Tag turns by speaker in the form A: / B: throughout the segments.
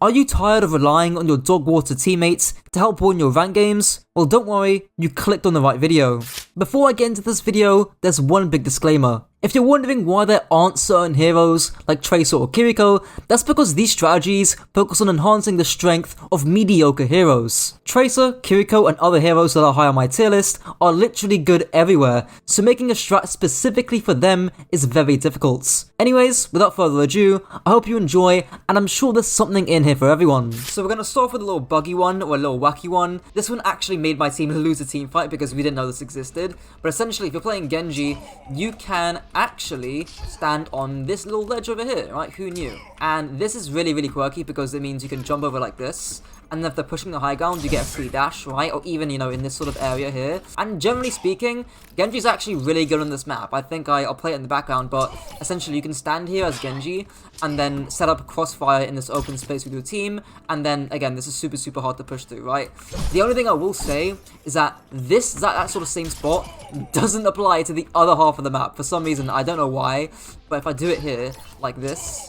A: Are you tired of relying on your dog water teammates to help win your rank games? Well, don't worry, you clicked on the right video. Before I get into this video, there's one big disclaimer. If you're wondering why there aren't certain heroes like Tracer or Kiriko, that's because these strategies focus on enhancing the strength of mediocre heroes. Tracer, Kiriko, and other heroes that are high on my tier list are literally good everywhere, so making a strat specifically for them is very difficult. Anyways, without further ado, I hope you enjoy, and I'm sure there's something in here for everyone. So we're gonna start off with a little buggy one, or a little wacky one. This one actually made my team lose a team fight because we didn't know this existed, but essentially if you're playing Genji, you can actually stand on this little ledge over here, right? Who knew? And this is really quirky because it means you can jump over like this, and then if they're pushing the high ground, you get a free dash, right? Or even, you know, in this sort of area here. And generally speaking, Genji's actually really good on this map. I think I'll play it in the background, but essentially you can stand here as Genji and then set up a crossfire in this open space with your team, and then again, this is super hard to push through, right? The only thing I will say is that that sort of same spot doesn't apply to the other half of the map. For some reason, I don't know why, but if I do it here, like this,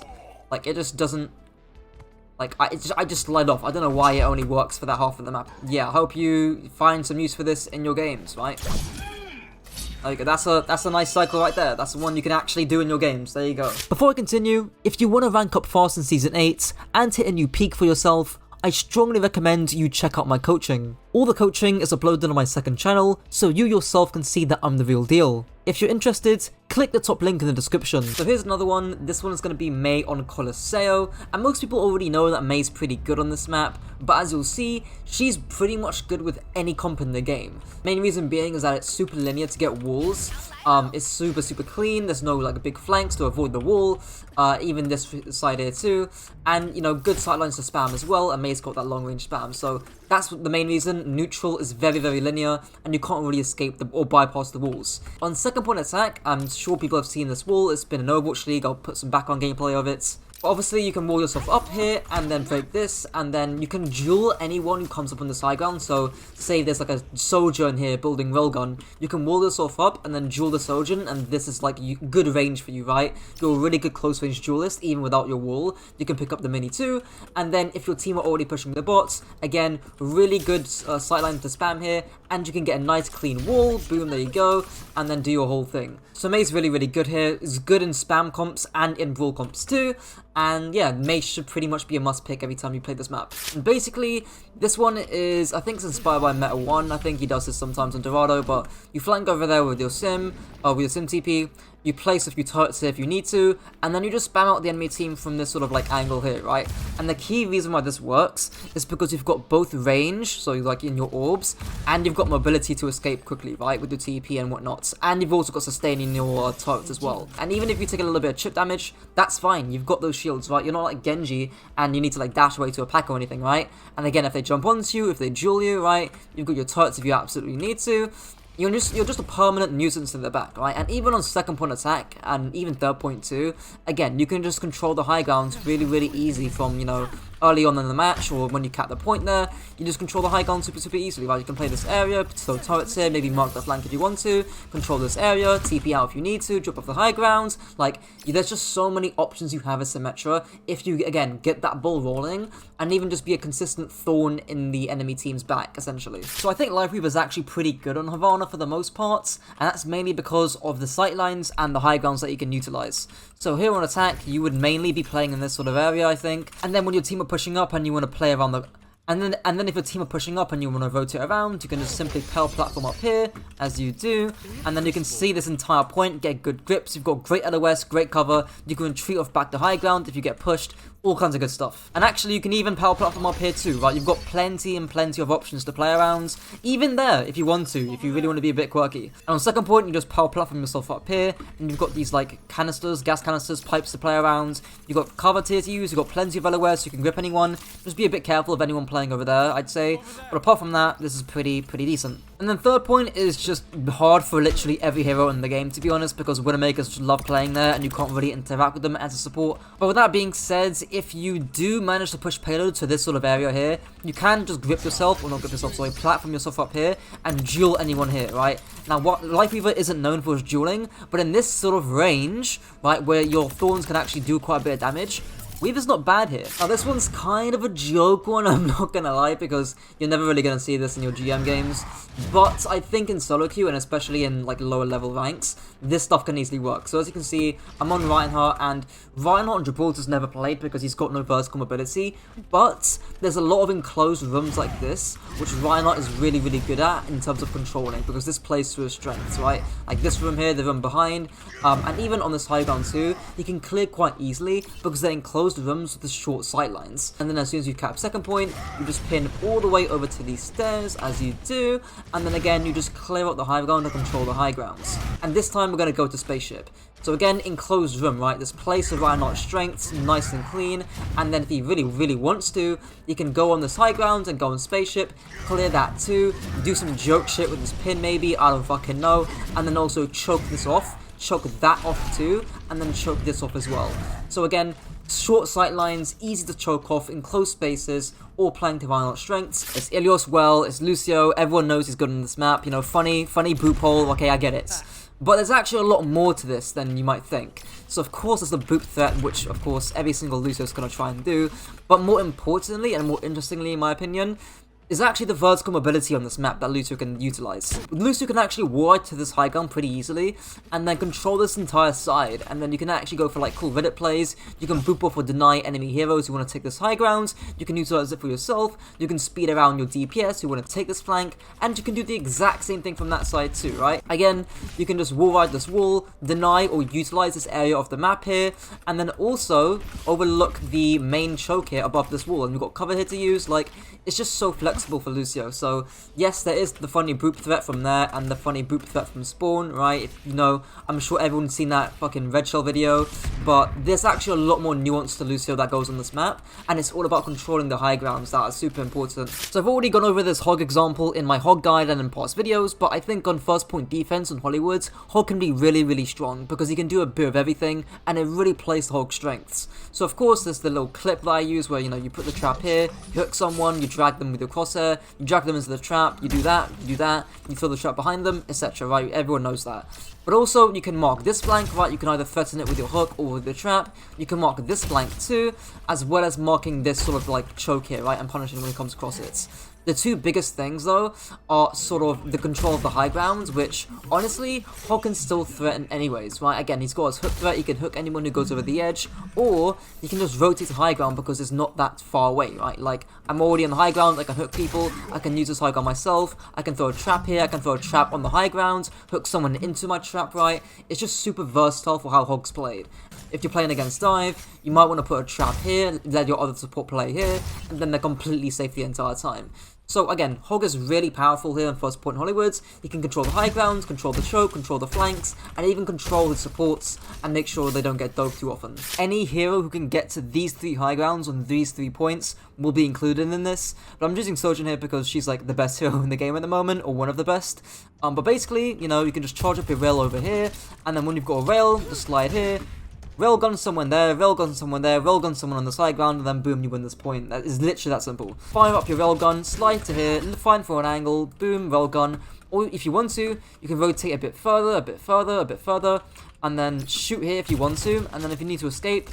A: like it just doesn't, like, I just slide off. I don't know why it only works for that half of the map. Yeah, I hope you find some use for this in your games, right? Like, that's a nice cycle right there. That's the one you can actually do in your games. There you go. Before I continue, if you want to rank up fast in Season 8 and hit a new peak for yourself, I strongly recommend you check out my coaching. All the coaching is uploaded on my second channel, so you yourself can see that I'm the real deal. If you're interested, click the top link in the description. So here's another one. This one is going to be Mei on Colosseo, and most people already know that Mei's pretty good on this map, but as you'll see, she's pretty much good with any comp in the game. Main reason being is that it's super linear to get walls. It's super clean, there's no like big flanks to avoid the wall, even this side here too, and you know, good sightlines to spam as well, and Mei's got that long range spam, so that's the main reason. Neutral is very linear, and you can't really escape or bypass the walls. On second point attack, I'm sure people have seen this wall, it's been an Overwatch League, I'll put some background gameplay of it. Obviously, you can wall yourself up here, and then break this, and then you can duel anyone who comes up on this high ground. So, say there's like a Sojourn here building railgun, you can wall yourself up, and then duel the Sojourn, and this is like good range for you, right? You're a really good close range duelist, even without your wall. You can pick up the mini too, and then if your team are already pushing the bots, again, really good sightline to spam here, and you can get a nice clean wall, boom, there you go, and then do your whole thing. So Mei's really good here, is good in spam comps and in brawl comps too, and yeah, Mei should pretty much be a must pick every time you play this map. And basically, this one is, I think it's inspired by Meta 1, I think he does this sometimes on Dorado, but you flank over there with your sim TP, you place a few turrets here if you need to, and then you just spam out the enemy team from this sort of like angle here, right? And the key reason why this works is because you've got both range, so like in your orbs, and you've got mobility to escape quickly, right, with your TP and whatnot, and you've also got sustain in your turrets as well. And even if you take a little bit of chip damage, that's fine, you've got those shields, right? You're not like Genji, and you need to like dash away to a pack or anything, right? And again, if they jump onto you, if they duel you, right, you've got your turrets if you absolutely need to. You're just a permanent nuisance in the back, right? And even on second point attack, and even third point too, again, you can just control the high grounds really easy from, you know, early on in the match, or when you cap the point there, you just control the high ground super easily, right? You can play this area, throw turrets here, maybe mark the flank if you want to, control this area, TP out if you need to, drop off the high ground, like, there's just so many options you have as Symmetra, if you, again, get that ball rolling, and even just be a consistent thorn in the enemy team's back, essentially. So I think Lifeweaver is actually pretty good on Havana for the most part, and that's mainly because of the sightlines and the high grounds that you can utilize. So here on attack, you would mainly be playing in this sort of area, I think, and then when your team are pushing up and you want to play around the... And then if your team are pushing up and you want to rotate around, you can just simply pale platform up here, as you do, and then you can see this entire point, get good grips, you've got great LOS, great cover, you can retreat off back to high ground if you get pushed, all kinds of good stuff. And actually, you can even power platform up here too, right? You've got plenty of options to play around, even there, if you want to, if you really want to be a bit quirky. And on second point, you just power platform yourself up here, and you've got these like canisters, gas canisters, pipes to play around, you've got cover tier to use, you've got plenty of LOS, you can grip anyone, just be a bit careful of anyone playing over there, I'd say, but apart from that, this is pretty decent. And then third point is just hard for literally every hero in the game, to be honest, because Widowmakers just love playing there, and you can't really interact with them as a support. But with that being said, if you do manage to push payload to this sort of area here, you can just grip yourself, or not grip yourself, sorry, platform yourself up here, and duel anyone here, right? Now, what Lifeweaver isn't known for is dueling, but in this sort of range, right, where your thorns can actually do quite a bit of damage, Weaver's not bad here. Now this one's kind of a joke one, I'm not gonna lie, because you're never really gonna see this in your GM games, but I think in solo queue, and especially in like lower level ranks, this stuff can easily work. So as you can see, I'm on Reinhardt, and Reinhardt on Gibraltar's never played because he's got no vertical mobility, but there's a lot of enclosed rooms like this, which Reinhardt is really, really good at in terms of controlling, because this plays to his strengths, right? Like this room here, the room behind, and even on this high ground too, he can clear quite easily because they're enclosed rooms with the short sightlines. And then as soon as you cap second point, you just pin all the way over to these stairs, as you do, and then again, you just clear out the high ground to control the high grounds. And this time we're going to go to spaceship. So again, enclosed room, right? This place of Reinhardt's strengths, nice and clean, and then if he really, really wants to, you can go on this high ground and go on spaceship, clear that too, do some joke shit with this pin maybe, I don't fucking know, and then also choke this off, choke that off too, and then choke this off as well. So again, short sight lines, easy to choke off in close spaces, all playing to Reinhardt's strengths. It's Ilios, well, it's Lúcio, everyone knows he's good on this map, you know, funny boop hole, okay, I get it. But there's actually a lot more to this than you might think. So of course there's the boop threat, which of course every single Lucio is going to try and do, but more importantly and more interestingly in my opinion, is actually the vertical mobility on this map that Lúcio can utilize. Lúcio can actually ward to this high ground pretty easily, and then control this entire side, and then you can actually go for like cool Reddit plays, you can boop off or deny enemy heroes who want to take this high ground, you can utilize it for yourself, you can speed around your DPS who want to take this flank, and you can do the exact same thing from that side too, right? Again, you can just wall ride this wall, deny or utilize this area of the map here, and then also overlook the main choke here above this wall, and we've got cover here to use. Like, it's just so flexible for Lúcio. So yes, there is the funny boop threat from there and the funny boop threat from spawn, right? If you know, I'm sure everyone's seen that fucking red shell video, but there's actually a lot more nuance to Lúcio that goes on this map, and it's all about controlling the high grounds that are super important. So I've already gone over this Hog example in my Hog guide and in past videos, but I think on first point defense on Hollywood, Hog can be really, really strong because he can do a bit of everything, and it really plays to Hog's strengths. So of course, there's the little clip that I use where, you know, you put the trap here, you hook someone, you drag them with your crosshair, you drag them into the trap, you do that, you throw the trap behind them, etc, right? Everyone knows that. But also, you can mark this flank, right? You can either threaten it with your hook or with the trap. You can mark this flank too, as well as marking this sort of like choke here, right? And punishing when it comes across it. The two biggest things though are sort of the control of the high grounds, which honestly Hog can still threaten anyways, right? Again, he's got his hook threat, he can hook anyone who goes over the edge, or he can just rotate to high ground because it's not that far away, right? Like, I'm already on the high ground, I can hook people, I can use this high ground myself, I can throw a trap here, I can throw a trap on the high ground, hook someone into my trap, right? It's just super versatile for how Hog's played. If you're playing against dive, you might want to put a trap here, let your other support play here, and then they're completely safe the entire time. So again, Hog is really powerful here in first point Hollywoods. He can control the high ground, control the choke, control the flanks, and even control his supports and make sure they don't get doped too often. Any hero who can get to these 3 high grounds on these 3 points will be included in this. But I'm using Sojourn here because she's like the best hero in the game at the moment, or one of the best. But basically, you know, you can just charge up your rail over here, and then when you've got a rail, just slide here, railgun someone there, railgun someone there, railgun someone on the side ground, and then boom, you win this point. That is literally that simple. Fire up your railgun, slide to here, find for an angle, boom, railgun. Or if you want to, you can rotate a bit further, a bit further, a bit further, and then shoot here if you want to. And then if you need to escape,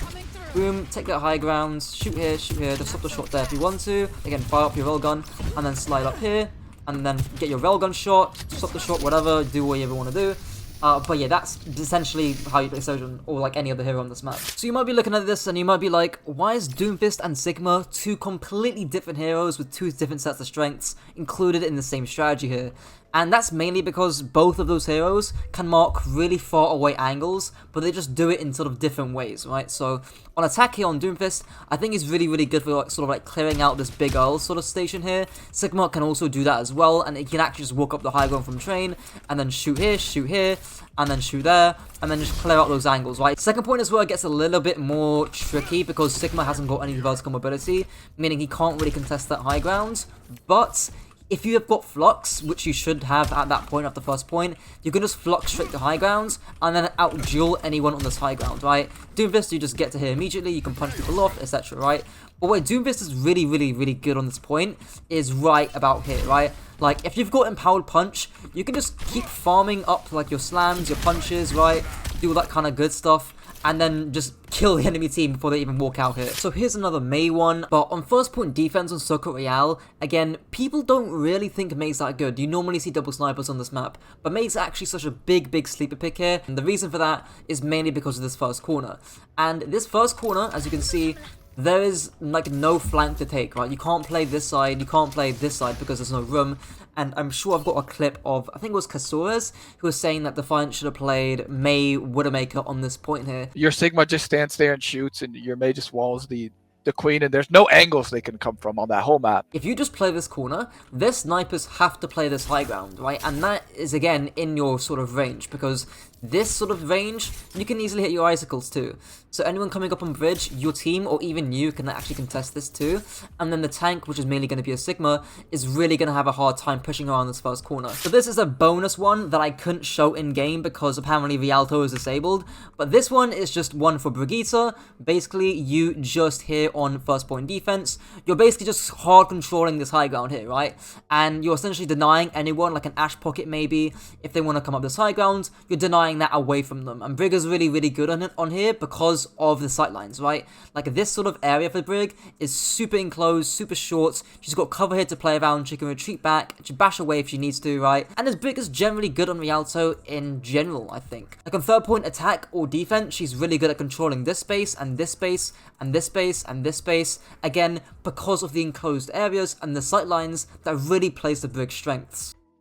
A: boom, take that high ground, shoot here, just stop the shot there if you want to. Again, fire up your railgun, and then slide up here, and then get your railgun shot, stop the shot, whatever, do what you ever want to do. But yeah, that's essentially how you play Sojourn, or like any other hero on this map. So you might be looking at this and you might be like, why is Doomfist and Sigma, 2 completely different heroes with 2 different sets of strengths, included in the same strategy here? And that's mainly because both of those heroes can mark really far away angles, but they just do it in sort of different ways, right? So on attack here on Doomfist, I think he's really, really good for like, sort of like clearing out this big Earl sort of station here. Sigma can also do that as well, and he can actually just walk up the high ground from train, and then shoot here, and then shoot there, and then just clear out those angles, right? Second point is where it gets a little bit more tricky because Sigma hasn't got any vertical mobility, meaning he can't really contest that high ground, but if you have got Flux, which you should have at that point, at the first point, you can just Flux straight to high grounds, and then out-duel anyone on this high ground, right? Doomfist, you just get to here immediately, you can punch people off, etc., right? But where Doomfist is really, really, really good on this point is right about here, right? Like, if you've got Empowered Punch, you can just keep farming up, like, your slams, your punches, right? do all that kind of good stuff, and then just kill the enemy team before they even walk out here. So here's another Mei one, but on first point defense on Circuit Royale, again, people don't really think Mei's that good. You normally see double snipers on this map, but Mei's actually such a big sleeper pick here, and the reason for that is mainly because of this first corner. And this first corner, as you can see, there is like no flank to take, right? You can't play this side, you can't play this side because there's no room. And I'm sure I've got a clip of, I think it was Kajor, who was saying that Defiant should have played Mei Widowmaker on this point here.
B: Your Sigma just stands there and shoots, and your Mei just walls the queen, and there's no angles they can come from on that whole map.
A: If you just play this corner, their snipers have to play this high ground, right? And that is, again, in your sort of range, because this sort of range, you can easily hit your icicles too. So anyone coming up on bridge, your team, or even you can actually contest this too. And then the tank, which is mainly going to be a Sigma, is really going to have a hard time pushing around this first corner. So this is a bonus one that I couldn't show in game because apparently Rialto is disabled. But this one is just one for Brigitte. Basically, you just here on first point defense, you're basically just hard controlling this high ground here, right? And you're essentially denying anyone, like an Ash Pocket maybe, if they want to come up this high ground, you're denying that away from them. And Brig is really good on here because of the sightlines, right? Like this sort of area for Brig is super enclosed, super short. She's got cover here to play around. She can retreat back, she can bash away if she needs to, right? And as Brig is generally good on Rialto in general, I think. Like on third point attack or defense, she's really good at controlling this space and this space and this space and this space. Again, because of the enclosed areas and the sightlines that really plays to Brig's strengths.